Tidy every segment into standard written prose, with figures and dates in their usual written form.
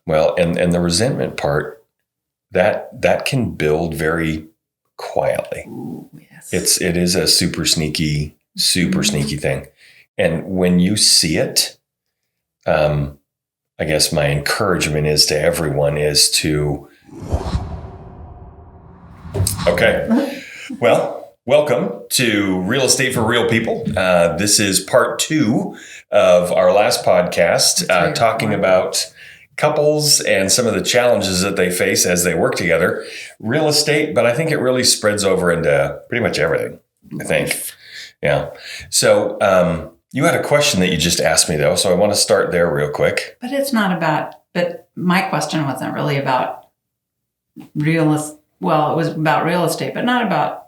Well, and the resentment part, that can build very quietly. Ooh, yes. It is a super sneaky thing. And when you see it, I guess my encouragement is to everyone is to, okay, well, welcome to Real Estate for Real People. This is part 2 of our last podcast, talking about couples and some of the challenges that they face as they work together. Real estate, but I think it really spreads over into pretty much everything, I think. Yeah. So you had a question that you just asked me, though, so I want to start there real quick. But it's not about, but my question wasn't really about well, it was about real estate, but not about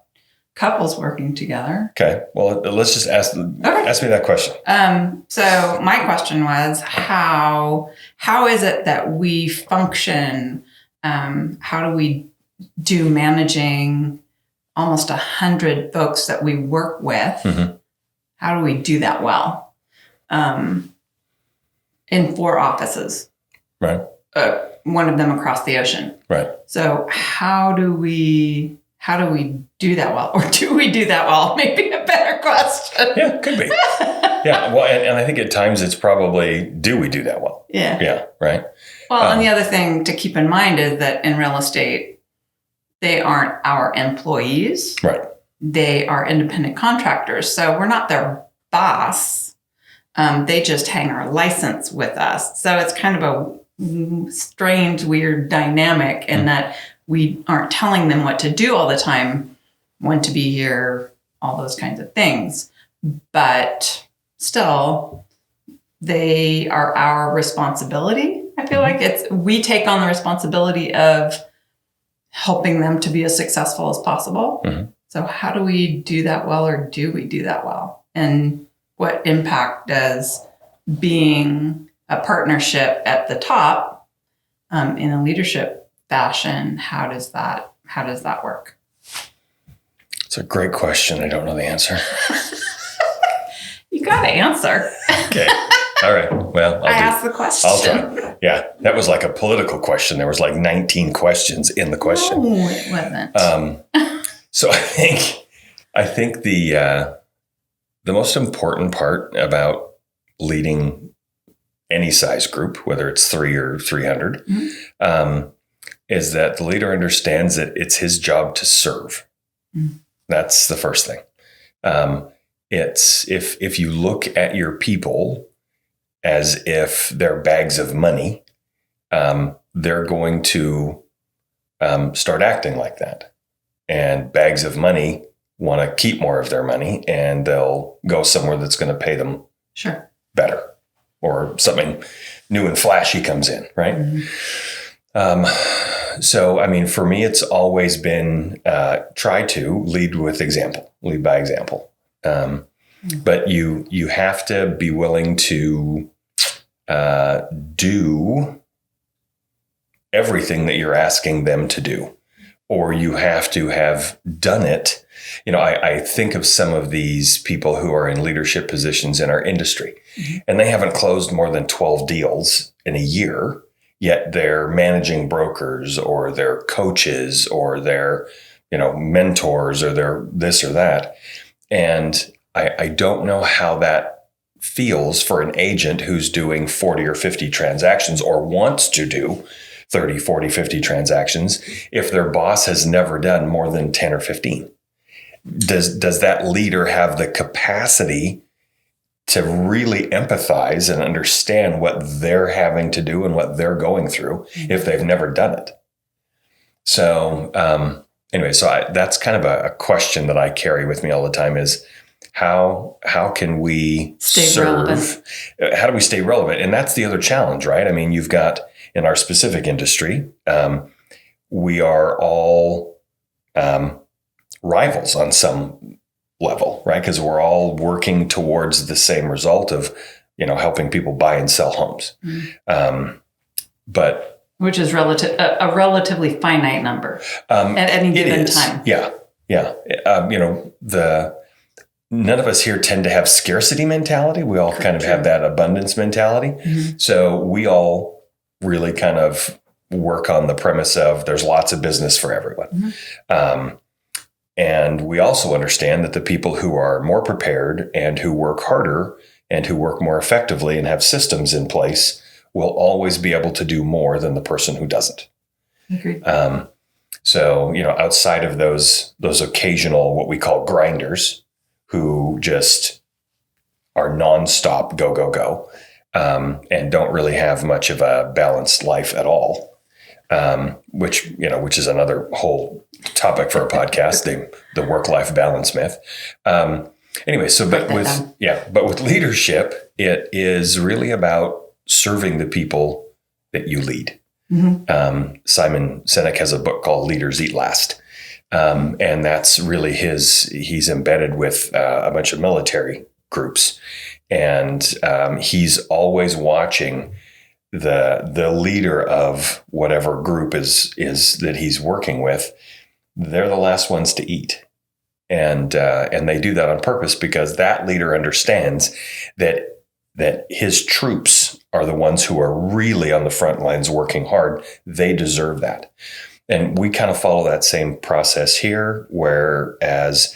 couples working together. Okay. Well, let's just ask me that question. So my question was, how is it that we function? How do we do managing almost 100 folks that we work with? Mm-hmm. How do we do that well? In 4 offices. Right. One of them across the ocean. Right. So how do we do that well? Or do we do that well? Maybe a better question. Yeah, could be. Yeah. Well, and I think at times it's probably, do we do that well? Yeah. Yeah. Right. Well, and the other thing to keep in mind is that in real estate, they aren't our employees. Right. They are independent contractors. So we're not their boss. They just hang our license with us. So it's kind of a strange, weird dynamic in that we aren't telling them what to do all the time, when to be here, all those kinds of things. But still, they are our responsibility. I feel like we take on the responsibility of helping them to be as successful as possible. Mm-hmm. So how do we do that well, or do we do that well? And what impact does being a partnership at the top in a leadership fashion, how does that work? It's a great question. I don't know the answer. You got to answer. Okay. All right. Well, I asked the question. I'll try. Yeah. That was like a political question. There was like 19 questions in the question. No, it wasn't. So I think the most important part about leading any size group, whether it's 3 or 300, is that the leader understands that it's his job to serve. Mm-hmm. That's the first thing. It's if you look at your people as if they're bags of money, they're going to start acting like that. And bags of money want to keep more of their money, and they'll go somewhere that's going to pay them better, or something new and flashy comes in, right? Mm-hmm. So, I mean, for me, it's always been try to lead by example. But you have to be willing to do everything that you're asking them to do, or you have to have done it. You know, I think of some of these people who are in leadership positions in our industry, and they haven't closed more than 12 deals in a year, yet they're managing brokers, or they're coaches, or they're, mentors, or they're this or that. And I don't know how that feels for an agent who's doing 40 or 50 transactions, or wants to do 30, 40, 50 transactions, if their boss has never done more than 10 or 15. Does that leader have the capacity to really empathize and understand what they're having to do and what they're going through if they've never done it? So anyway, that's kind of a question that I carry with me all the time is, how can we serve? How do we stay relevant? And that's the other challenge, right? I mean, you've got, in our specific industry, we are all rivals on some level, right? Because we're all working towards the same result of, helping people buy and sell homes. But which is a relatively finite number at any given time. Yeah. None of us here tend to have scarcity mentality. We all kind of have that abundance mentality. Mm-hmm. So we all really kind of work on the premise of there's lots of business for everyone. And we also understand that the people who are more prepared and who work harder and who work more effectively and have systems in place will always be able to do more than the person who doesn't. Agreed. So, outside of those occasional, what we call grinders, who just are nonstop go, go, go, and don't really have much of a balanced life at all, which is another whole topic for a podcast, the work-life balance myth. Anyway, but with leadership, it is really about serving the people that you lead. Simon Sinek has a book called Leaders Eat Last. And that's really he's embedded with a bunch of military groups. And he's always watching the leader of whatever group is that he's working with. They're the last ones to eat. And they do that on purpose because that leader understands that his troops are the ones who are really on the front lines working hard. They deserve that. And we kind of follow that same process here, whereas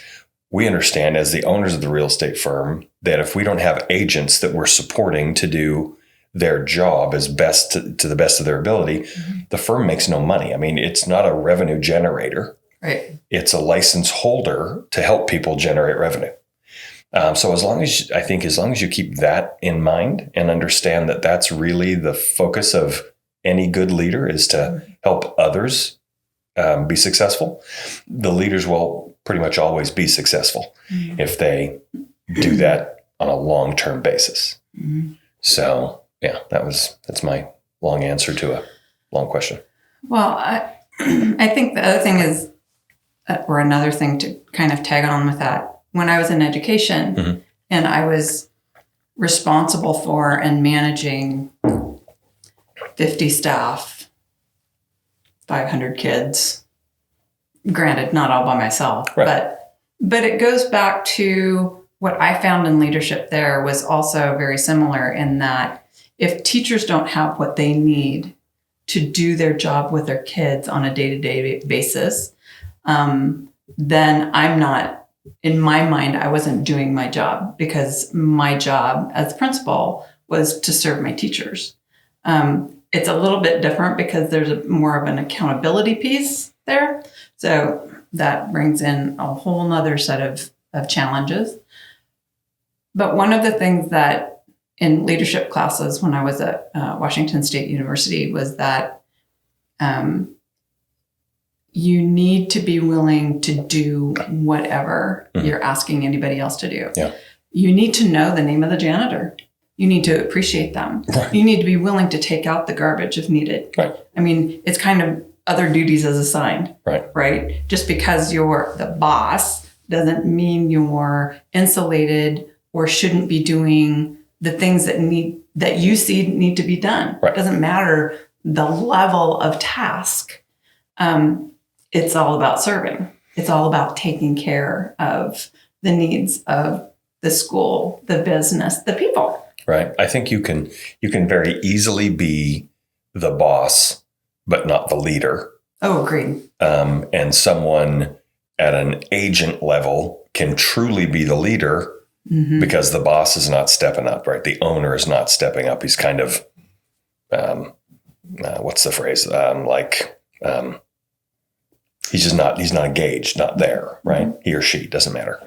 we understand as the owners of the real estate firm that if we don't have agents that we're supporting to do their job as best to the best of their ability, the firm makes no money. I mean, it's not a revenue generator. Right. It's a license holder to help people generate revenue. So as long as you keep that in mind and understand that that's really the focus of any good leader is to help others be successful, the leaders will pretty much always be successful if they do that on a long-term basis. So yeah, that's my long answer to a long question. Well, I think the other thing is, or another thing to kind of tag on with that, when I was in education and I was responsible for and managing 50 staff, 500 kids, granted, not all by myself, right. But it goes back to what I found in leadership there was also very similar in that if teachers don't have what they need to do their job with their kids on a day-to-day basis, then I'm not, in my mind, I wasn't doing my job because my job as principal was to serve my teachers. It's a little bit different because there's more of an accountability piece there. So that brings in a whole nother set of challenges. But one of the things that in leadership classes when I was at Washington State University was that you need to be willing to do whatever you're asking anybody else to do. Yeah. You need to know the name of the janitor. You need to appreciate them. Right. You need to be willing to take out the garbage if needed. Right. I mean, it's kind of other duties as assigned. Right. Just because you're the boss doesn't mean you're insulated or shouldn't be doing the things that you see need to be done. Right. It doesn't matter the level of task. It's all about serving. It's all about taking care of the needs of the school, the business, the people. Right. I think you can very easily be the boss, but not the leader. Oh, agreed. And someone at an agent level can truly be the leader because the boss is not stepping up, right? The owner is not stepping up. He's kind of, what's the phrase? He's not engaged, not there, right? He or she, doesn't matter.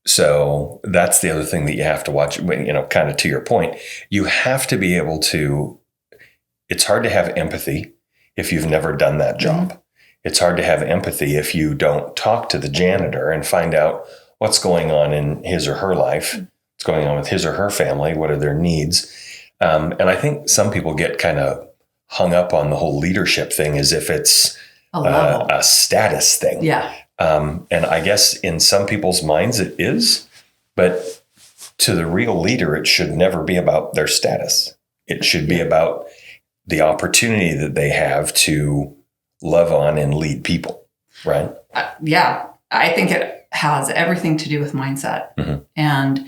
So that's the other thing that you have to watch, kind of to your point, you have to be able to, it's hard to have empathy if you've never done that job. It's hard to have empathy if you don't talk to the janitor and find out what's going on in his or her life, what's going on with his or her family, what are their needs. And I think some people get kind of hung up on the whole leadership thing as if it's a status thing. Yeah. And I guess in some people's minds it is, but to the real leader, it should never be about their status. It should be about the opportunity that they have to love on and lead people, right? Yeah. I think it has everything to do with mindset and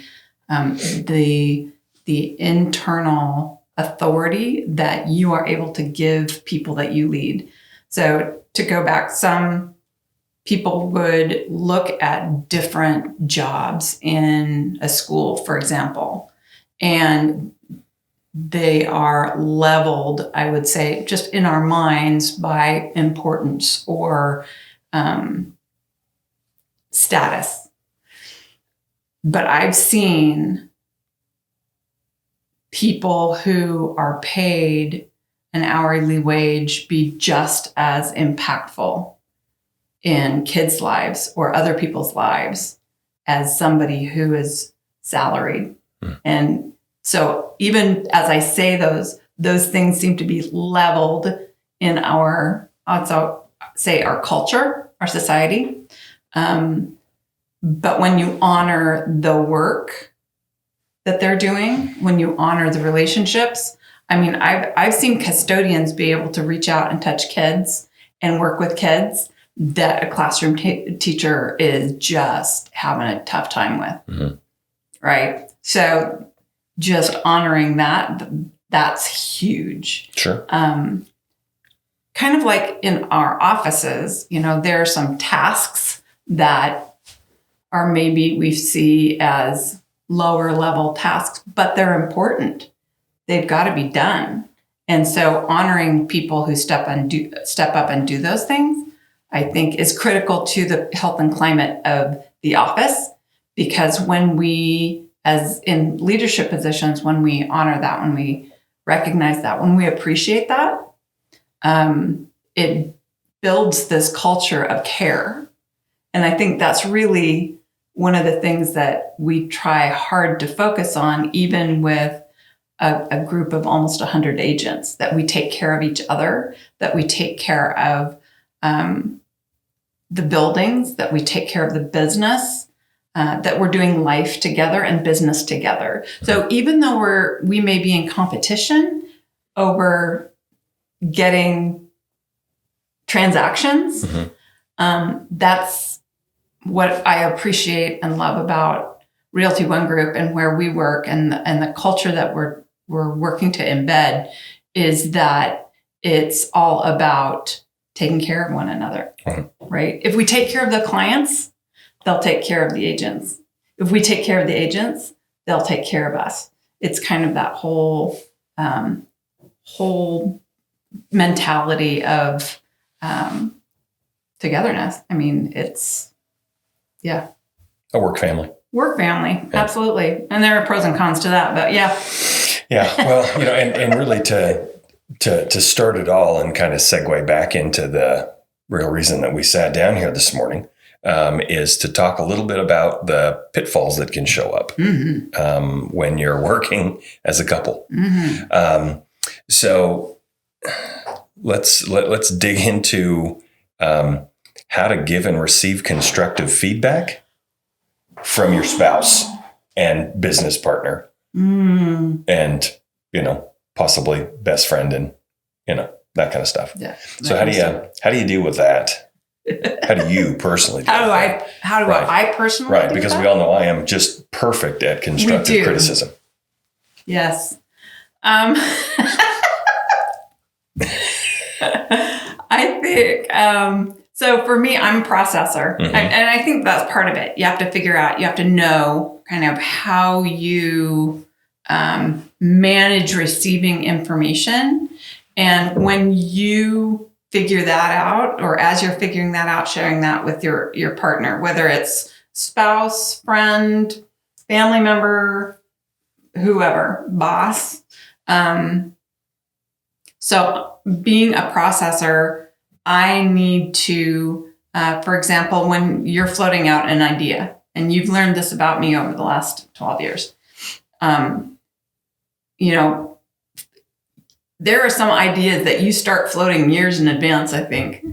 the internal authority that you are able to give people that you lead. So to go back, some people would look at different jobs in a school, for example, and they are leveled, I would say, just in our minds by importance or status. But I've seen people who are paid an hourly wage be just as impactful in kids' lives or other people's lives as somebody who is salaried. And so even as I say those things seem to be leveled in our, also say our culture, our society. But when you honor the work that they're doing, when you honor the relationships, I mean, I've seen custodians be able to reach out and touch kids and work with kids that a classroom teacher is just having a tough time with, right? So just honoring that's huge. Sure. Kind of like in our offices, there are some tasks that are maybe we see as lower level tasks, but they're important. They've got to be done. And so honoring people who step up and do those things, I think is critical to the health and climate of the office, because when we, as in leadership positions, when we honor that, when we recognize that, when we appreciate that, it builds this culture of care. And I think that's really one of the things that we try hard to focus on, even with a group of almost 100 agents, that we take care of each other, that we take care of the buildings, that we take care of the business, that we're doing life together and business together. So even though we may be in competition over getting transactions, that's what I appreciate and love about Realty One Group and where we work, and the culture that we're working to embed is that it's all about taking care of one another, right? If we take care of the clients, they'll take care of the agents. If we take care of the agents, they'll take care of us. It's kind of that whole mentality of togetherness. I mean, it's, yeah. A work family. Work family, absolutely. And there are pros and cons to that, but yeah. Yeah, well, and really to start it all and kind of segue back into the real reason that we sat down here this morning is to talk a little bit about the pitfalls that can show up when you're working as a couple. So let's dig into how to give and receive constructive feedback from your spouse and business partner, and possibly best friend, and that kind of stuff. Yeah. So how do you deal with that? How do you personally deal with that? How do I personally right, do because that? we all know I am just perfect at constructive criticism. Yes. I think so for me, I'm a processor, and I think that's part of it. You have to figure out, you have to know kind of how you manage receiving information. And when you figure that out, or as you're figuring that out, sharing that with your partner, whether it's spouse, friend, family member, whoever, boss. So being a processor, I need to, for example, when you're floating out an idea, and you've learned this about me over the last 12 years, there are some ideas that you start floating years in advance, I think.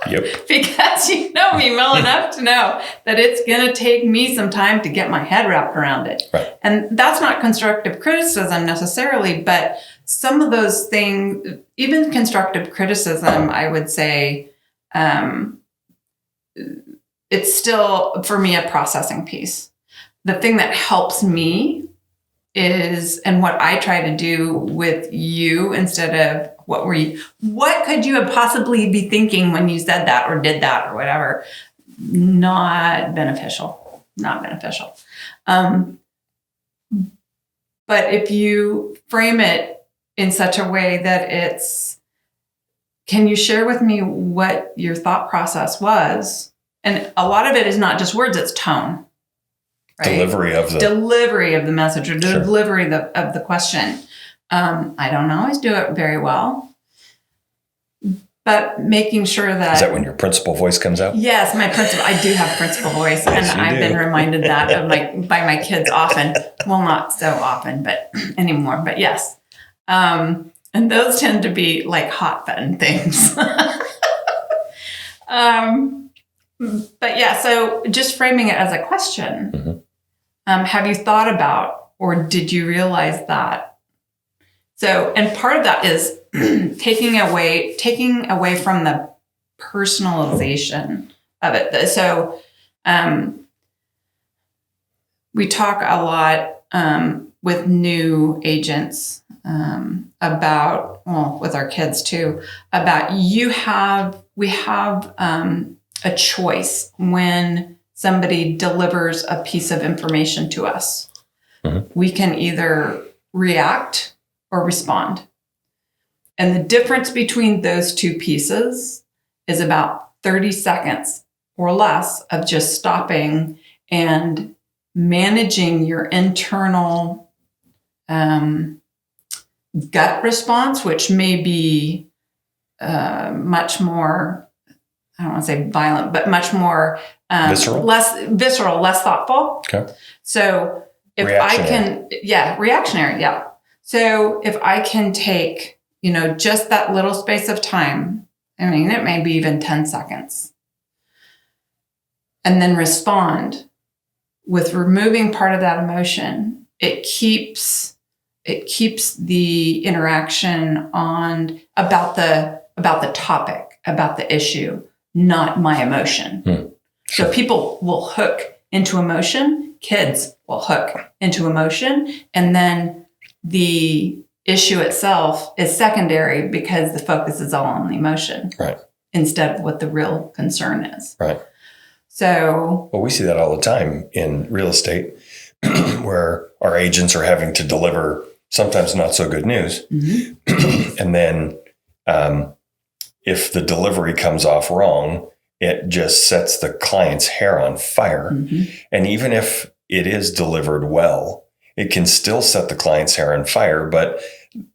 Yep. Because you know me well enough to know that it's going to take me some time to get my head wrapped around it. Right. And that's not constructive criticism necessarily, but some of those things, even constructive criticism, I would say, it's still, for me, a processing piece. The thing that helps me and what I try to do with you instead of what could you have possibly be thinking when you said that or did that or whatever? Not beneficial. But if you frame it in such a way that can you share with me what your thought process was? And a lot of it is not just words, it's tone. Right? Delivery of the message or delivery of the question. I don't always do it very well, but making sure that... Is that when your principal voice comes out? Yes, I do have principal voice, yes, and I've been reminded that by my kids often. Well, not so often, but anymore, but yes. And those tend to be like hot button things. But yeah, so just framing it as a question. Mm-hmm. Have you thought about, or did you realize that? So, and part of that is taking away from the personalization of it. So, we talk a lot with new agents about, well, with our kids too, about we have a choice when somebody delivers a piece of information to us. Mm-hmm. We can either react or respond. And the difference between those two pieces is about 30 seconds or less of just stopping and managing your internal gut response, which may be much more, I don't want to say violent, but much more less visceral, less thoughtful. Okay. So if reactionary. Yeah. So if I can take, just that little space of time, I mean, it may be even 10 seconds, and then respond with removing part of that emotion, it keeps the interaction on about the topic, about the issue, not my emotion. Sure. So people will hook into emotion, kids will hook into emotion, and then the issue itself is secondary because the focus is all on the emotion. Right. Instead of what the real concern is. Right. So... Well, we see that all the time in real estate where our agents are having to deliver sometimes not so good news. Mm-hmm. And then if the delivery comes off wrong, it just sets the client's hair on fire. Mm-hmm. And even if it is delivered well, it can still set the client's hair on fire. But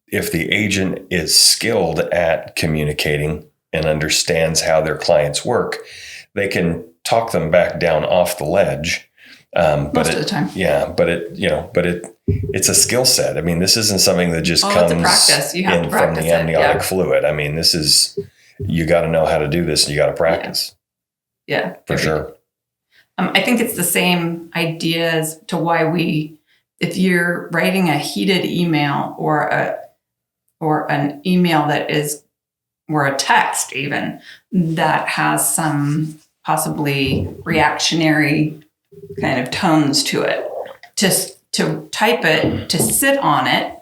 if the agent is skilled at communicating and understands how their clients work, they can talk them back down off the ledge. Most of the time. Yeah, but it's a skill set. I mean, this isn't something that just comes it's a practice. You have to practice from the amniotic fluid. I mean, you got to know how to do this, and you got to practice. Yeah, for sure. I think it's the same idea as to why if you're writing a heated email or an email or a text even that has some possibly reactionary kind of tones to it, to type it, to sit on it,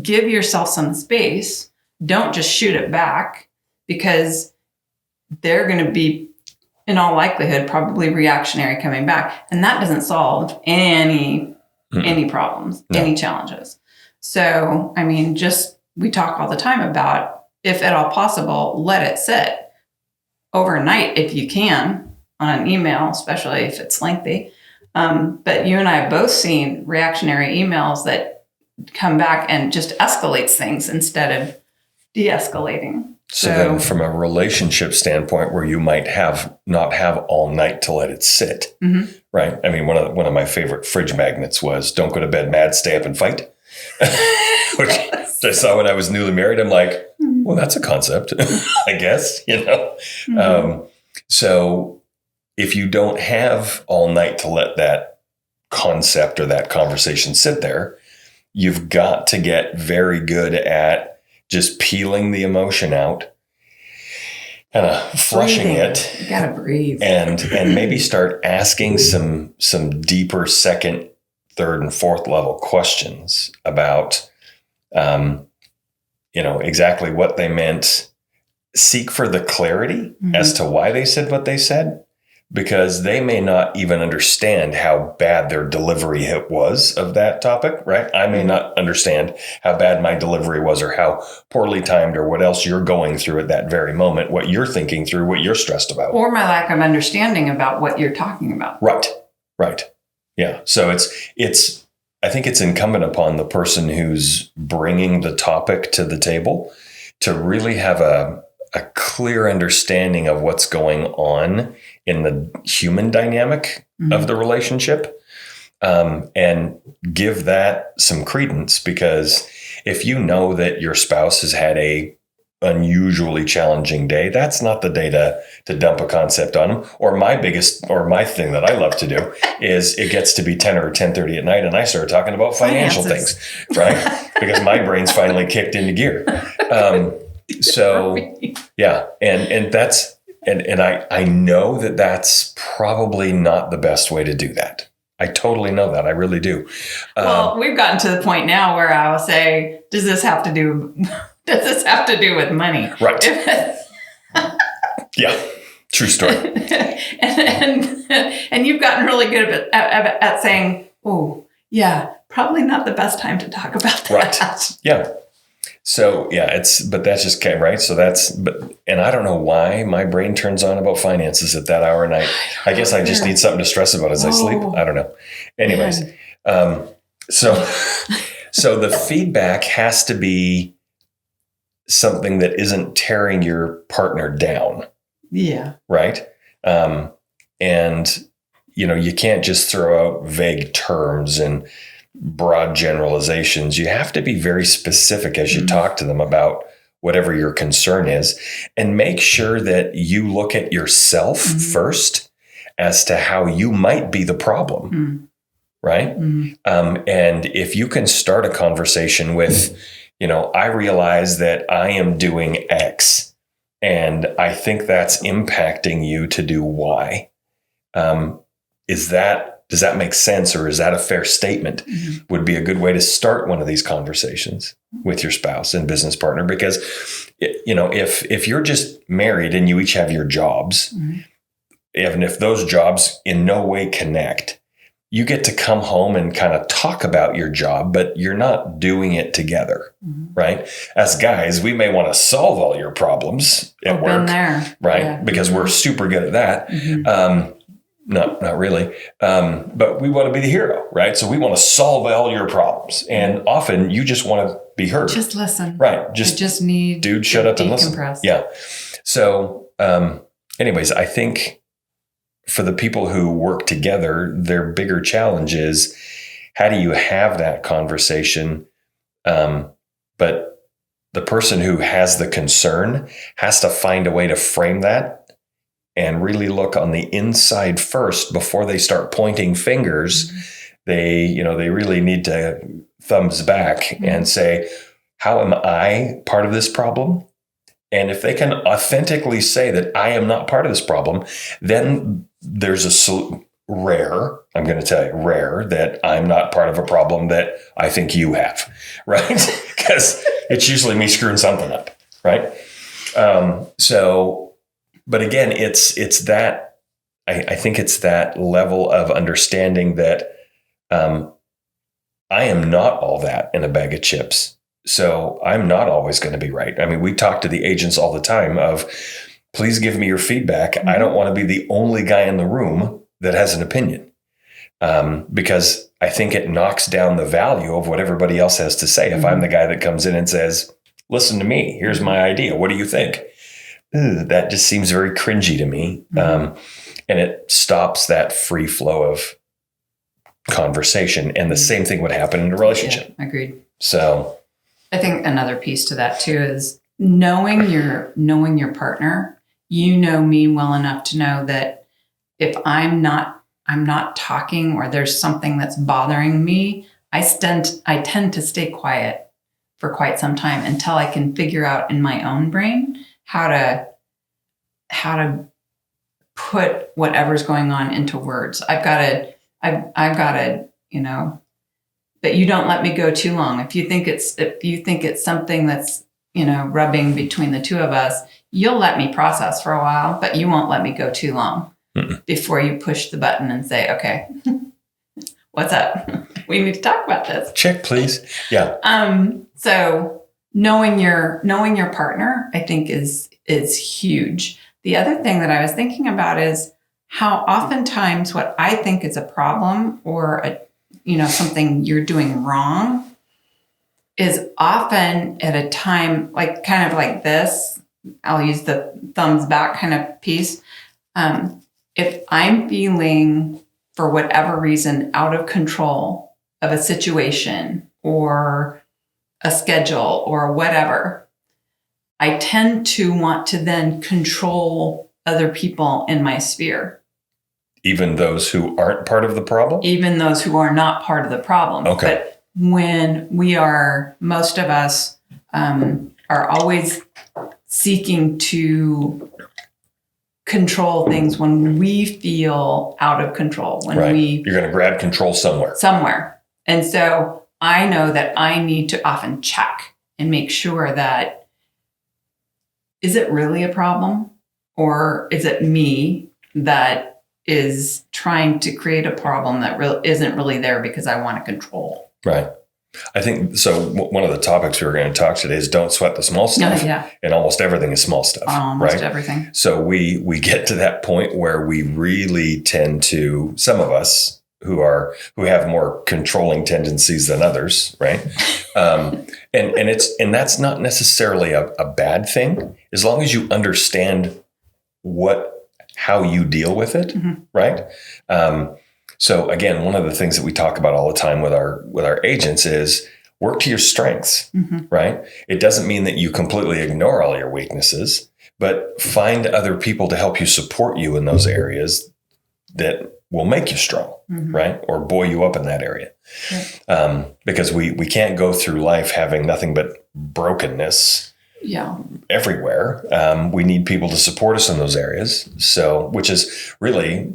give yourself some space. Don't just shoot it back, because they're going to be, in all likelihood, probably reactionary coming back. And that doesn't solve any problems, any challenges. So, I mean, we talk all the time about, if at all possible, let it sit overnight if you can on an email, especially if it's lengthy. But you and I have both seen reactionary emails that come back and just escalates things instead of de-escalating. So then from a relationship standpoint, where you might not have all night to let it sit, mm-hmm. right? I mean, one of my favorite fridge magnets was "Don't go to bed mad, stay up and fight," which I saw when I was newly married. I'm like, well, that's a concept, I guess, Mm-hmm. So if you don't have all night to let that concept or that conversation sit there, you've got to get very good at just peeling the emotion out, kind of flushing it. You gotta breathe. And maybe start asking some deeper second third and fourth level questions about, exactly what they meant. Seek for the clarity as to why they said what they said, because they may not even understand how bad their delivery was of that topic, right? I may not understand how bad my delivery was or how poorly timed or what else you're going through at that very moment, what you're thinking through, what you're stressed about. Or my lack of understanding about what you're talking about. Right. Yeah. So I think it's incumbent upon the person who's bringing the topic to the table to really have a clear understanding of what's going on in the human dynamic of the relationship, and give that some credence, because if you know that your spouse has had a unusually challenging day, that's not the day to dump a concept on them. Or my thing that I love to do is it gets to be 10 or 10:30 at night and I start talking about financial things, right? Because my brain's finally kicked into gear. So yeah. And that's, and I know that that's probably not the best way to do that. I totally know that. I really do. Well, we've gotten to the point now where I will say, does this have to do with money? Right. Yeah. True story. and you've gotten really good at saying, oh yeah, probably not the best time to talk about that. Right. Yeah. So yeah, but that's just okay, right? So and I don't know why my brain turns on about finances at that hour of night. I guess I just need something to stress about as I sleep. I don't know. Anyways, so the feedback has to be something that isn't tearing your partner down. Yeah. Right. And you can't just throw out vague terms and broad generalizations. You have to be very specific as you talk to them about whatever your concern is, and make sure that you look at yourself first as to how you might be the problem. Right. And if you can start a conversation with, I realize that I am doing X and I think that's impacting you to do Y. Does that make sense, or is that a fair statement? Would be a good way to start one of these conversations with your spouse and business partner, because if you're just married and you each have your jobs, even if those jobs in no way connect, you get to come home and kind of talk about your job, but you're not doing it together, right? As guys, we may want to solve all your problems at work, right? Yeah. Because we're super good at that. Not really. But we want to be the hero, right? So we want to solve all your problems. And often you just want to be heard. Just listen. Right. I just need dude, shut up and listen. Yeah. So anyways, I think for the people who work together, their bigger challenge is, how do you have that conversation? But the person who has the concern has to find a way to frame that and really look on the inside first before they start pointing fingers. They really need to thumbs back and say, how am I part of this problem? And if they can authentically say that I am not part of this problem, then there's rare that I'm not part of a problem that I think you have, right? Because it's usually me screwing something up, right? But again, it's that, I think it's that level of understanding that I am not all that in a bag of chips. So I'm not always going to be right. I mean, we talk to the agents all the time of, please give me your feedback. I don't want to be the only guy in the room that has an opinion, because I think it knocks down the value of what everybody else has to say. If I'm the guy that comes in and says, listen to me, here's my idea, what do you think? That just seems very cringy to me. And it stops that free flow of conversation. And the same thing would happen in a relationship. Yeah, agreed. So I think another piece to that too is knowing your partner. You know me well enough to know that if I'm not talking, or there's something that's bothering me, I tend to stay quiet for quite some time until I can figure out in my own brain how to put whatever's going on into words. I've got to, but you don't let me go too long. If you think it's something that's, rubbing between the two of us, you'll let me process for a while, but you won't let me go too long before you push the button and say, okay, what's up? We need to talk about this. Check, please. Yeah. So knowing your partner, I think is huge. The other thing that I was thinking about is how oftentimes what I think is a problem or something you're doing wrong is often at a time like kind of like this. I'll use the thumbs back kind of piece. If I'm feeling for whatever reason out of control of a situation or a schedule or whatever, I tend to want to then control other people in my sphere. Even those who aren't part of the problem? Even those who are not part of the problem. Okay. But when most of us are always seeking to control things when we feel out of control, when you're going to grab control somewhere. And so I know that I need to often check and make sure that, is it really a problem? Or is it me that is trying to create a problem that isn't really there because I want to control? Right. I think so. One of the topics we were going to talk today is don't sweat the small stuff. Yeah. And almost everything is small stuff. Almost everything. So we get to that point where we really tend to, some of us who have more controlling tendencies than others, right? And that's not necessarily a bad thing, as long as you understand how you deal with it, right? So again, one of the things that we talk about all the time with our agents is work to your strengths, right? It doesn't mean that you completely ignore all your weaknesses, but find other people to help you support you in those areas that will make you strong, right? Or buoy you up in that area. Right. Because we can't go through life having nothing but brokenness everywhere. We need people to support us in those areas. So, which is really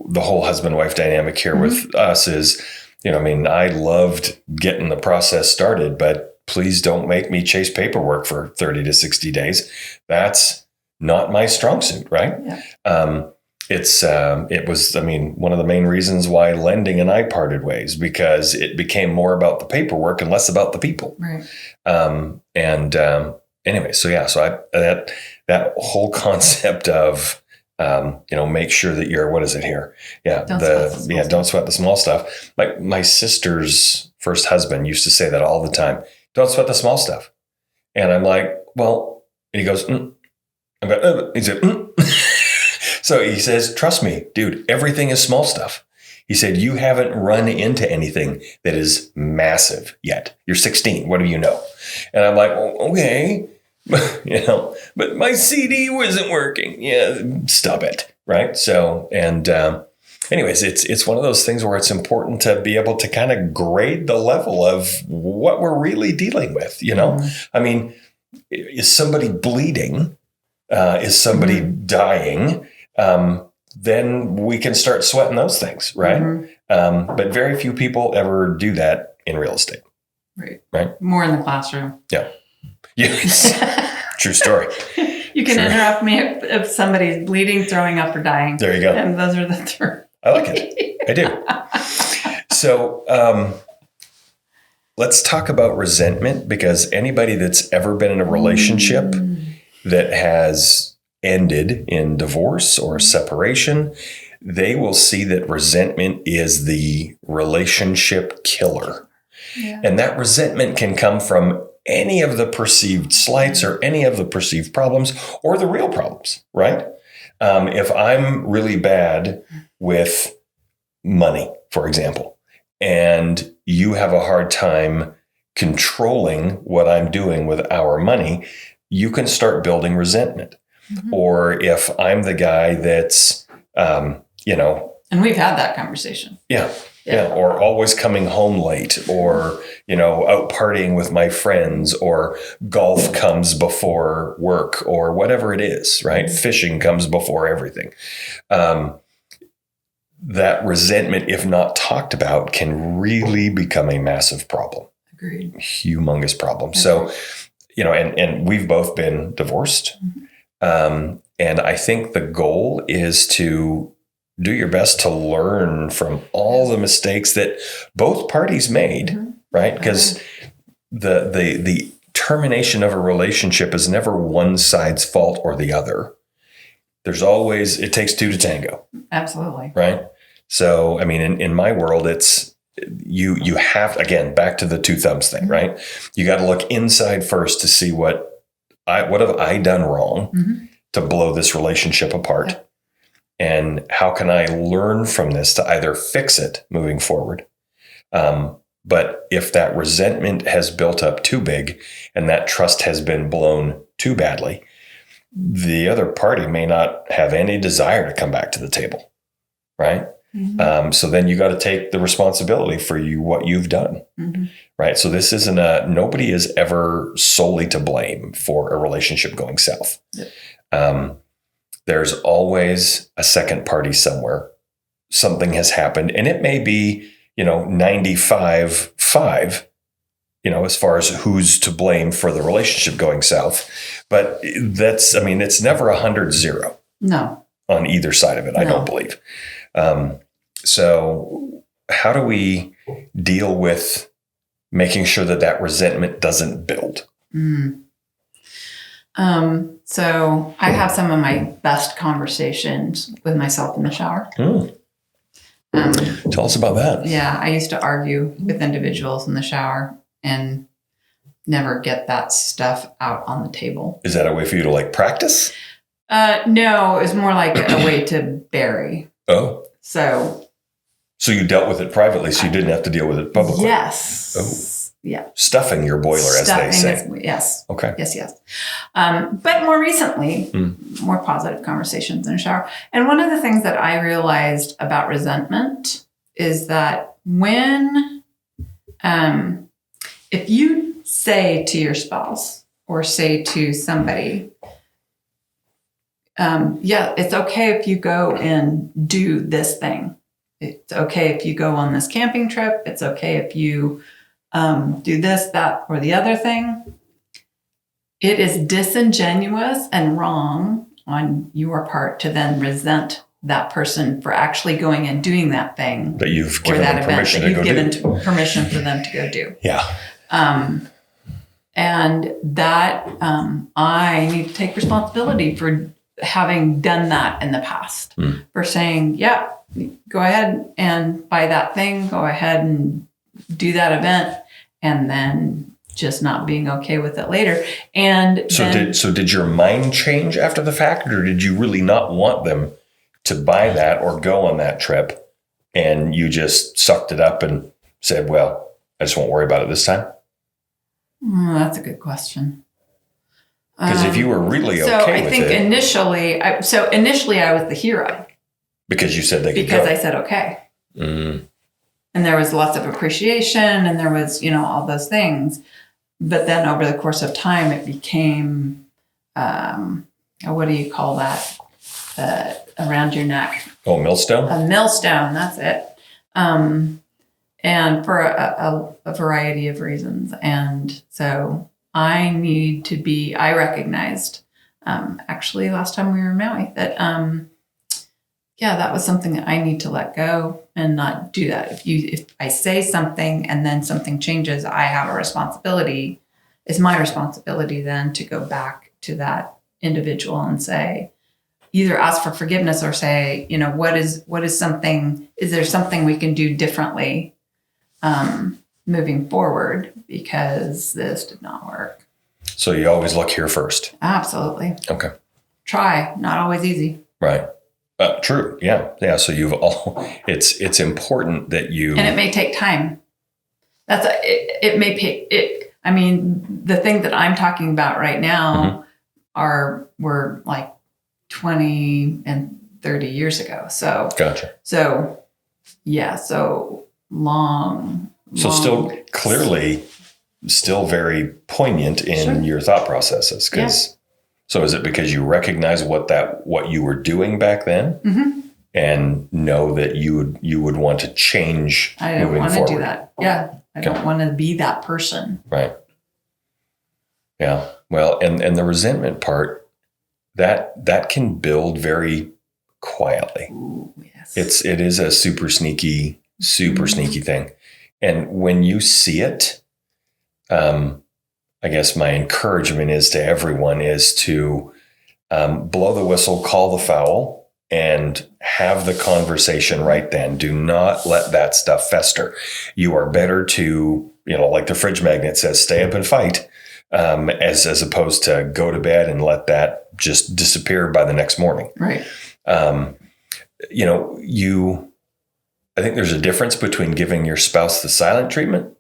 the whole husband-wife dynamic here with us is, I loved getting the process started, but please don't make me chase paperwork for 30 to 60 days. That's not my strong suit, right? Yeah. It was one of the main reasons why lending and I parted ways, because it became more about the paperwork and less about the people. Right. Anyway, so that whole concept of, make sure that you're, what is it here? Yeah. Don't sweat the small stuff. My sister's first husband used to say that all the time. Don't sweat the small stuff. And I'm like, well, and he goes, he said, So he says, trust me, dude, everything is small stuff. He said, you haven't run into anything that is massive yet. You're 16. What do you know? And I'm like, okay. But my CD wasn't working. Yeah, stop it. Right. So, anyways, it's one of those things where it's important to be able to kind of grade the level of what we're really dealing with. Is somebody bleeding? Is somebody dying? Then we can start sweating those things. Right. But very few people ever do that in real estate. Right. More in the classroom. Yeah. Yes. True story. You can interrupt me if somebody's bleeding, throwing up, or dying. There you go. And those are the three. I like it. I do. So let's talk about resentment, because anybody that's ever been in a relationship that has ended in divorce or separation, they will see that resentment is the relationship killer. Yeah. And that resentment can come from any of the perceived slights or any of the perceived problems or the real problems, right? If I'm really bad with money, for example, and you have a hard time controlling what I'm doing with our money, you can start building resentment. Or if I'm the guy that's, and we've had that conversation. Yeah. Or always coming home late, or, out partying with my friends, or golf comes before work, or whatever it is, right? Fishing comes before everything. that resentment, if not talked about, can really become a massive problem. Agreed. Humongous problem. So, and we've both been divorced. And I think the goal is to do your best to learn from all the mistakes that both parties made, right? Because the termination of a relationship is never one side's fault or the other. There's always, it takes two to tango. Absolutely. Right. So, I mean, in my world, it's you have, again, back to the two thumbs thing, right? You got to look inside first to see what have I done wrong to blow this relationship apart? Yep. And how can I learn from this to either fix it moving forward? But if that resentment has built up too big and that trust has been blown too badly, the other party may not have any desire to come back to the table, right? So then you got to take the responsibility for what you've done, right? So this isn't nobody is ever solely to blame for a relationship going south. Yep. There's always a second party somewhere. Something has happened, and it may be, 95-5, as far as who's to blame for the relationship going south. But it's never 100-0. No. On either side of it, I don't believe. So how do we deal with making sure that resentment doesn't build? So I have some of my best conversations with myself in the shower. Tell us about that. Yeah, I used to argue with individuals in the shower and never get that stuff out on the table. Is that a way for you to practice? No, it was more like a way to bury. Oh. So you dealt with it privately, so you didn't have to deal with it publicly? Yes. Oh. Yeah. Stuffing your boiler, as they say. Yes. Okay. Yes. But more recently, more positive conversations in the shower. And one of the things that I realized about resentment is that when, if you say to your spouse or say to somebody, it's okay if you go and do this thing. It's okay if you go on this camping trip. It's okay if you do this, that, or the other thing. It is disingenuous and wrong on your part to then resent that person for actually going and doing that thing that you've given them permission to go do. Permission for them to go do. Yeah. And that I need to take responsibility for having done that in the past. For saying, yeah, go ahead and buy that thing, go ahead and do that event, and then just not being okay with it later. And did your mind change after the fact, or did you really not want them to buy that or go on that trip, and you just sucked it up and said, well, I just won't worry about it this time? That's a good question. Because if you were really okay with it. So I think initially I was the hero. Because you said they could go. Because I said okay. And there was lots of appreciation, and there was, all those things. But then over the course of time, it became, what do you call that? Around your neck. Oh, millstone? A millstone, that's it. And for a variety of reasons. And so I recognized, actually last time we were married, that, that was something that I need to let go and not do that. If I say something and then something changes, I have a responsibility. It's my responsibility then to go back to that individual and say, either ask for forgiveness or say, is there something we can do differently moving forward, because this did not work. So you always look here first. Absolutely. Okay. Try, not always easy. Right. True. Yeah. Yeah. So it's important that you, and it may take time. It may take. I mean, the thing that I'm talking about right now were like 20 and 30 years ago. So gotcha. So yeah. So long. So still clearly, still very poignant in your thought processes. So is it because you recognize what you were doing back then, and know that you would want to change I don't moving want to forward. do that. Yeah. I don't want to be that person. Right. Yeah. Well, and the resentment part, that can build very quietly. Ooh, yes. It is a super sneaky thing. And when you see it, I guess my encouragement is to everyone is to blow the whistle, call the foul, and have the conversation right then. Do not let that stuff fester. You are better to, like the fridge magnet says, stay up and fight, as opposed to go to bed and let that just disappear by the next morning. Right. I think there's a difference between giving your spouse the silent treatment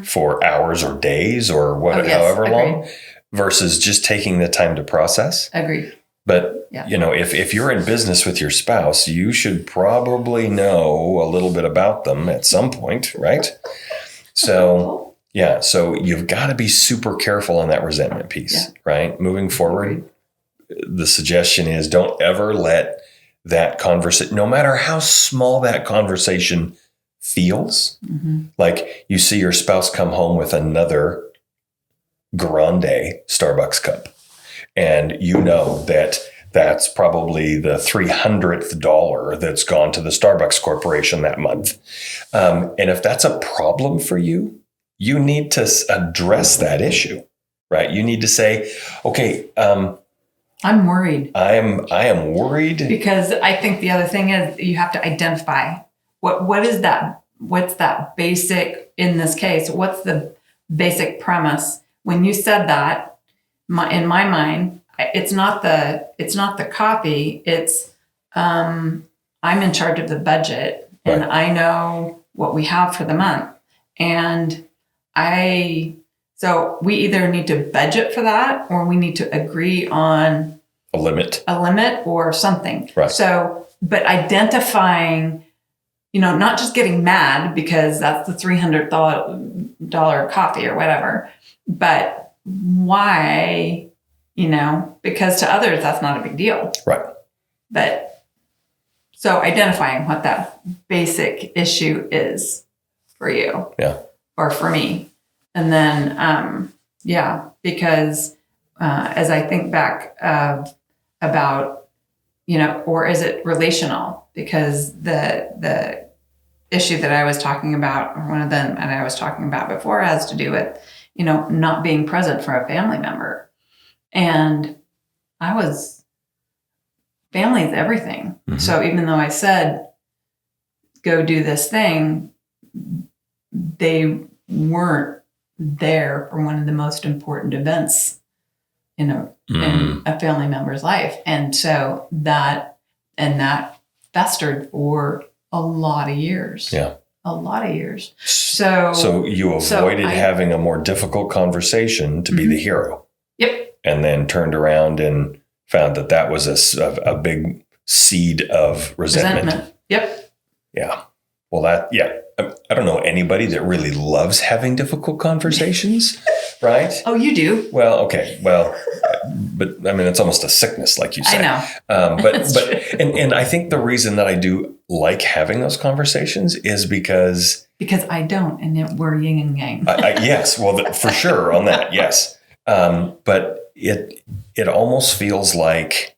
for hours or days or however long, versus just taking the time to process. Agreed. But, if you're in business with your spouse, you should probably know a little bit about them at some point, right? So, so you've got to be super careful on that resentment piece, right? Moving forward, the suggestion is don't ever let that conversation, no matter how small that conversation feels, like you see your spouse come home with another grande Starbucks cup, and you know that that's probably the $300th that's gone to the Starbucks Corporation that month. And if that's a problem for you, you need to address that issue, right? You need to say, okay, I'm worried. I am worried. Because I think the other thing is you have to identify what is that? What's that basic, in this case, what's the basic premise? When you said that, in my mind, it's not the coffee. It's I'm in charge of the budget, and I know what we have for the month, and so we either need to budget for that, or we need to agree on a limit or something. Right. So, but identifying, not just getting mad because that's the $300 coffee or whatever, but why, because to others, that's not a big deal. Right. But so identifying what that basic issue is for you. Yeah. Or for me. And then, because as I think back about, or is it relational? Because the issue that I was talking about, or one of them that I was talking about before, has to do with, not being present for a family member. And family is everything. Mm-hmm. So even though I said, go do this thing, they weren't there for one of the most important events, in a family member's life. And so that festered for a lot of years. Yeah. A lot of years. So you avoided having a more difficult conversation to be the hero. Yep. And then turned around and found that was a big seed of resentment. Yep. Yeah. Well, I don't know anybody that really loves having difficult conversations, right? Oh, you do? Well, okay. Well, but I mean, it's almost a sickness, like you say. I know. And I think the reason that I do like having those conversations is because I don't, and we're yin and yang. Yes. Well, for sure on that. Yes. But it almost feels like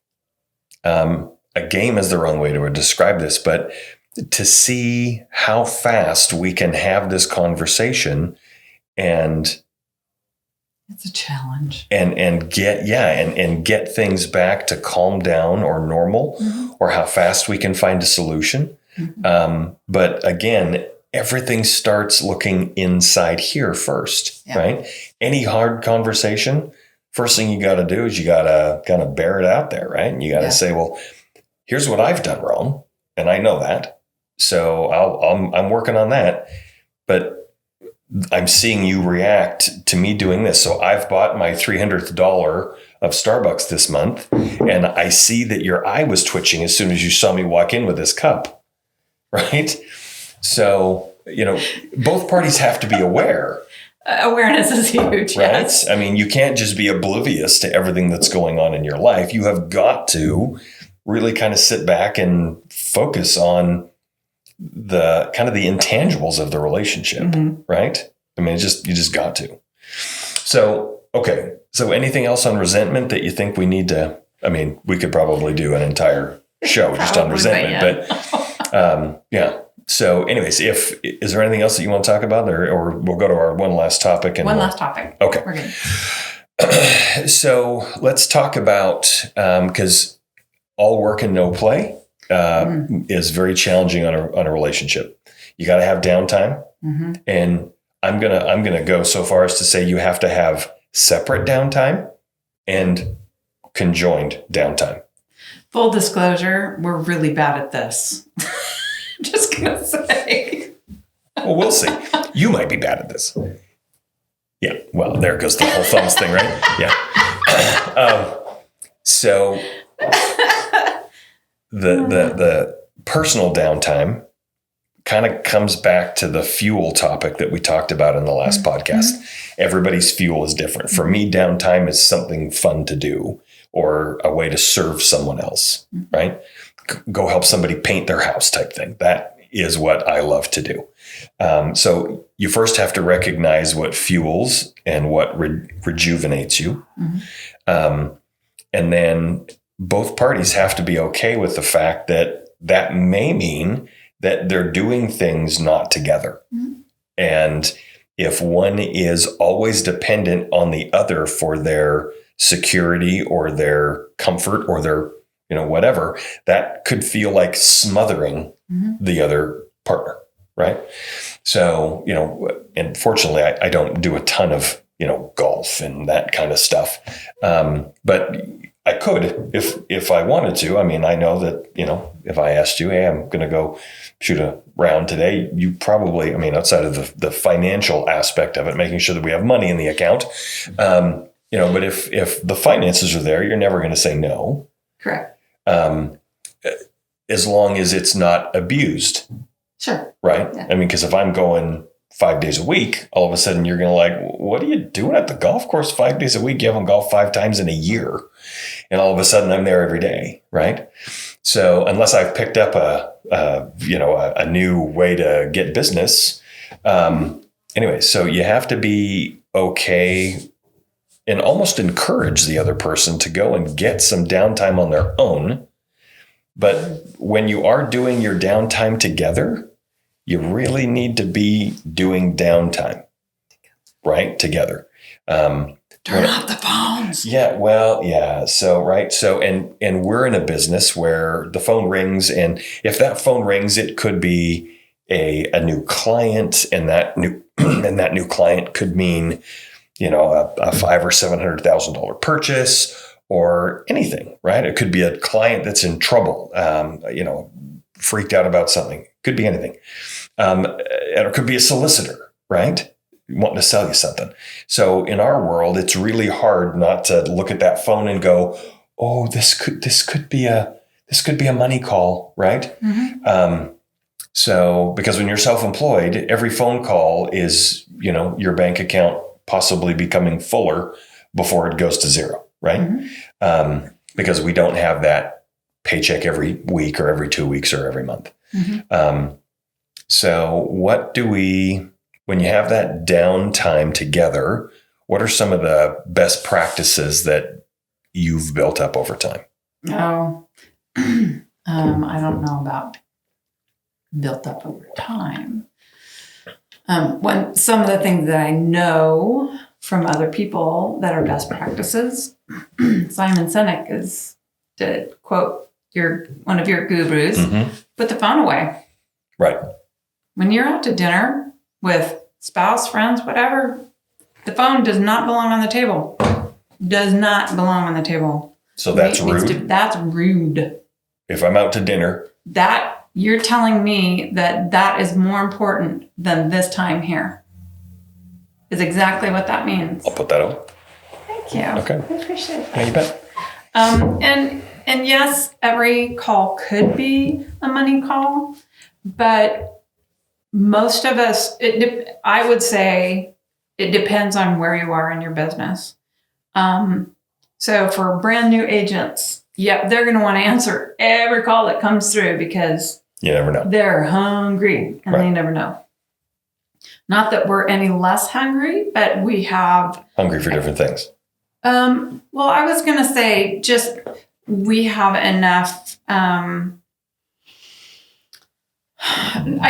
a game is the wrong way to describe this, but to see how fast we can have this conversation, and it's a challenge, and get things back to calm down or normal, or how fast we can find a solution. But again, everything starts looking inside here first, right? Any hard conversation, first thing you got to do is you got to kind of bear it out there, right? And you got to say, well, here's what I've done wrong, and I know that. So I'm working on that, but I'm seeing you react to me doing this. So I've bought my $300th of Starbucks this month, and I see that your eye was twitching as soon as you saw me walk in with this cup, right? So, both parties have to be aware. Awareness is huge, right? Yes. I mean, you can't just be oblivious to everything that's going on in your life. You have got to really kind of sit back and focus on the kind of the intangibles of the relationship, right? I mean, you just got to. So, okay. So anything else on resentment that you think we need to, I mean, we could probably do an entire show just on resentment, but yeah. So anyways, is there anything else that you want to talk about or we'll go to our one last topic? Last topic. Okay. We're good. So let's talk about, because all work and no play is very challenging on a relationship. You got to have downtime. And I'm gonna go so far as to say you have to have separate downtime and conjoined downtime. Full disclosure, we're really bad at this. Just gonna say. Well, we'll see. You might be bad at this. Yeah. Well, there goes the whole thumbs thing, right? Yeah. So the personal downtime kind of comes back to the fuel topic that we talked about in the last podcast. Everybody's fuel is different. For me, downtime is something fun to do or a way to serve someone else, right? Go help somebody paint their house type thing. That is what I love to do. So you first have to recognize what fuels and what rejuvenates you. And then both parties have to be okay with the fact that that may mean that they're doing things not together. And if one is always dependent on the other for their security or their comfort or their, whatever, that could feel like smothering the other partner, right? So, and fortunately, I don't do a ton of, golf and that kind of stuff. But I could if I wanted to. I mean, I know that, if I asked you, hey, I'm going to go shoot a round today, you probably, outside of the financial aspect of it, making sure that we have money in the account, but if the finances are there, you're never going to say no. Correct. As long as it's not abused. Sure. Right. Yeah. Because if I'm going 5 days a week, all of a sudden you're going to like, what are you doing at the golf course 5 days a week? You haven't golfed 5 times in a year. And all of a sudden I'm there every day. Right. So unless I've picked up a new way to get business. Anyway, so you have to be okay and almost encourage the other person to go and get some downtime on their own. But when you are doing your downtime together, you really need to be doing downtime, right? Together. Turn off the phones. Yeah. Well, yeah. So, right. So, and we're in a business where the phone rings, and if that phone rings, it could be a new client, and that new client could mean, a $500,000 or $700,000 purchase or anything, right? It could be a client that's in trouble, freaked out about something. Could be anything. And it could be a solicitor, right? Wanting to sell you something. So in our world, it's really hard not to look at that phone and go, "Oh, this could be a money call," right? So because when you're self-employed, every phone call is, your bank account possibly becoming fuller before it goes to zero, right? Because we don't have that paycheck every week or every 2 weeks or every month. So when you have that downtime together, what are some of the best practices that you've built up over time? Oh, I don't know about built up over time. Some of the things that I know from other people that are best practices, Simon Sinek to quote one of your gurus, put the phone away. Right. When you're out to dinner with spouse, friends, whatever, the phone does not belong on the table. Does not belong on the table. So that's rude. That's rude. If I'm out to dinner. That you're telling me that is more important than this time here. Is exactly what that means. I'll put that on. Thank you. Okay. I appreciate that. Yeah, you bet. And yes, every call could be a money call, but most of us, I would say it depends on where you are in your business. So for brand new agents, Yep, they're going to want to answer every call that comes through because You never know. they're hungry and they never know. Not that we're any less hungry, but we have Hungry for different things. well, I was going to say just we have enough, I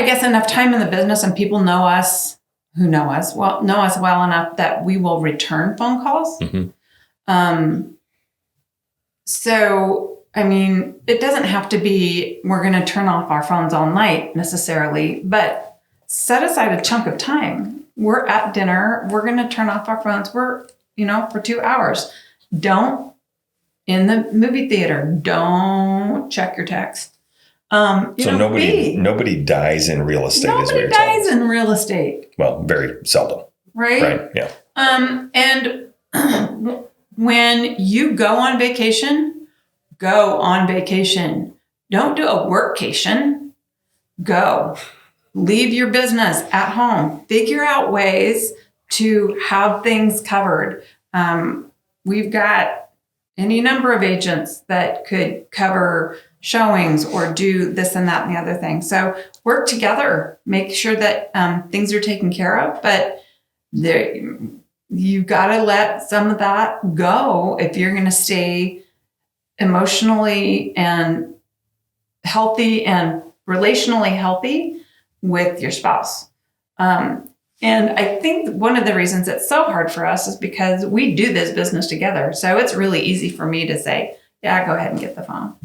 guess, enough time in the business and people know us know us well enough that we will return phone calls. So, I mean, it doesn't have to be we're going to turn off our phones all night necessarily, but set aside a chunk of time. We're at dinner. We're going to turn off our phones. We're, for 2 hours. Don't, in the movie theater, don't check your text. So nobody dies in real estate. Nobody dies in real estate. Well, very seldom. Right? Yeah. And when you go on vacation, go on vacation. Don't do a workcation. Go. Leave your business at home. Figure out ways to have things covered. We've got any number of agents that could cover showings or do this and that and the other thing. So work together, make sure that things are taken care of, but you've got to let some of that go if you're going to stay emotionally and healthy and relationally healthy with your spouse. And I think one of the reasons it's so hard for us is because we do this business together. So it's really easy for me to say, yeah, go ahead and get the phone.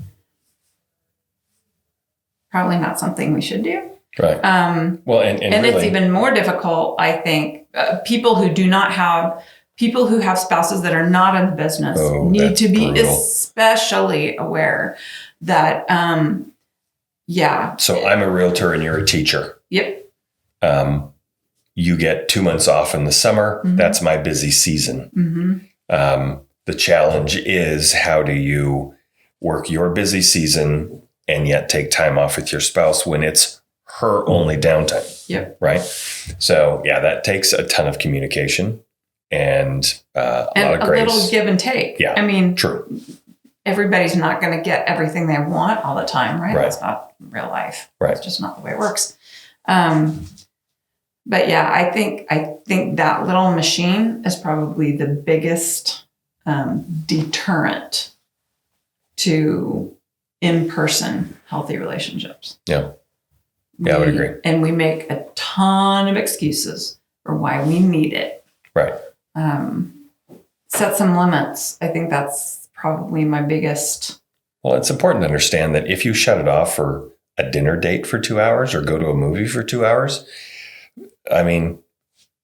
Probably not something we should do. Right. And really, it's even more difficult, I think. People who have spouses that are not in the business need to be brutal. Especially aware that, So I'm a realtor and you're a teacher. Yep. You get 2 months off in the summer. Mm-hmm. That's my busy season. Mm-hmm. The challenge is, how do you work your busy season and yet take time off with your spouse when it's her only downtime? Yep. Right. So that takes a ton of communication and a lot of grace. A little give and take. Yeah. I mean, true. Everybody's not going to get everything they want all the time, right? That's not real life. Right. It's just not the way it works. But yeah, I think that little machine is probably the biggest deterrent to in-person healthy relationships. Yeah. Yeah, I would agree. And we make a ton of excuses for why we need it. Right. Set some limits. I think that's probably my biggest. Well, it's important to understand that if you shut it off for a dinner date for 2 hours or go to a movie for 2 hours, I mean,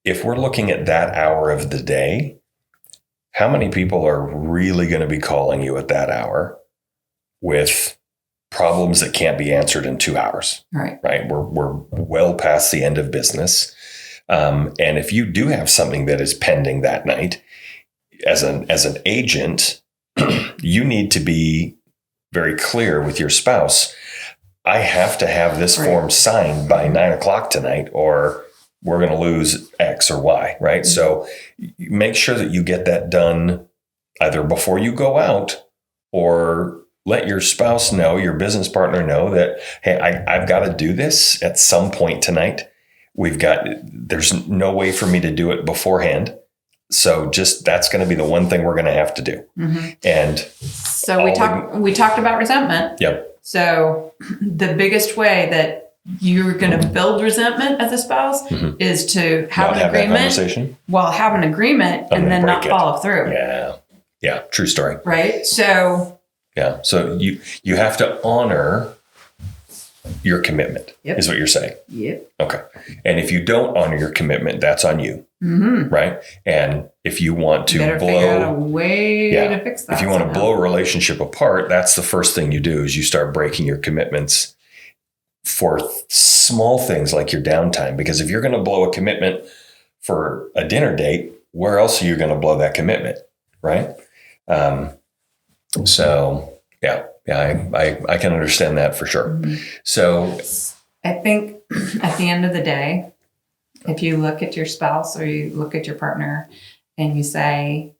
if we're looking at that hour of the day, how many people are really going to be calling you at that hour with problems that can't be answered in 2 hours? Right. Right. We're well past the end of business. And if you do have something that is pending that night, as an agent, you need to be very clear with your spouse. I have to have this form signed by 9:00 tonight, or we're going to lose X or Y, right? Mm-hmm. So make sure that you get that done either before you go out, or let your spouse know, your business partner know that, hey, I've got to do this at some point tonight. There's no way for me to do it beforehand. So that's going to be the one thing we're going to have to do. Mm-hmm. And so we talked about resentment. Yep. So the biggest way that you're going to build resentment as a spouse is to have an agreement. Well, have an agreement and then not follow through. Yeah. Yeah. True story. Right. So. Yeah. So you have to honor your commitment, is what you're saying. Yep. Okay. And if you don't honor your commitment, that's on you. Mm-hmm. Right. And if you want to figure out a way to fix that. If you want to blow a relationship apart, that's the first thing you do, is you start breaking your commitments for small things like your downtime. Because if you're going to blow a commitment for a dinner date, where else are you going to blow that commitment? Right. So I can understand that for sure. Mm-hmm. So I think at the end of the day, if you look at your spouse or you look at your partner and you say,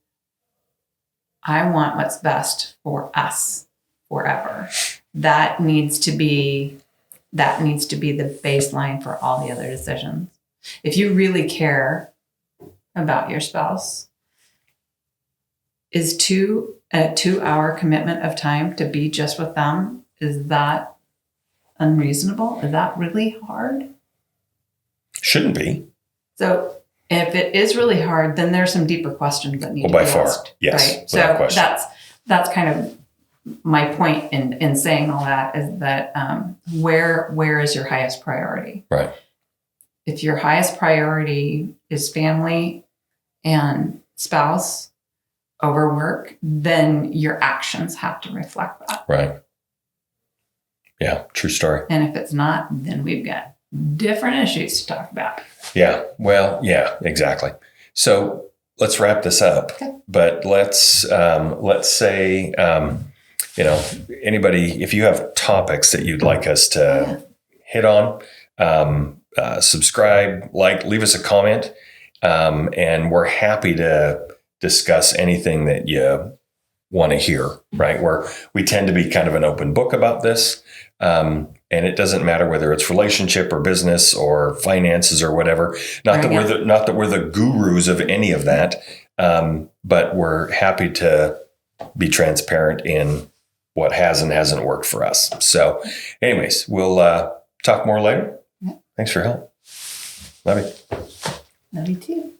I want what's best for us forever. That needs to be the baseline for all the other decisions. If you really care about your spouse, is a 2-hour commitment of time to be just with them, is that unreasonable? Is that really hard? Shouldn't be. So if it is really hard, then there's some deeper questions that need to be By far, asked. yes, Right? without So question. that's kind of my point in saying all that, is that where is your highest priority? Right. If your highest priority is family and spouse over work, then your actions have to reflect that. Right. Yeah, true story. And if it's not, then we've got different issues to talk about. Yeah. Well, yeah, exactly. So let's wrap this up. Okay. But let's say, anybody, if you have topics that you'd like us to hit on, subscribe, leave us a comment, and we're happy to discuss anything that you want to hear. Right? We tend to be kind of an open book about this. And it doesn't matter whether it's relationship or business or finances or whatever. Not that we're the gurus of any of that, but we're happy to be transparent in what has and hasn't worked for us. So, anyways, we'll talk more later. Yeah. Thanks for your help. Love you. Love you too.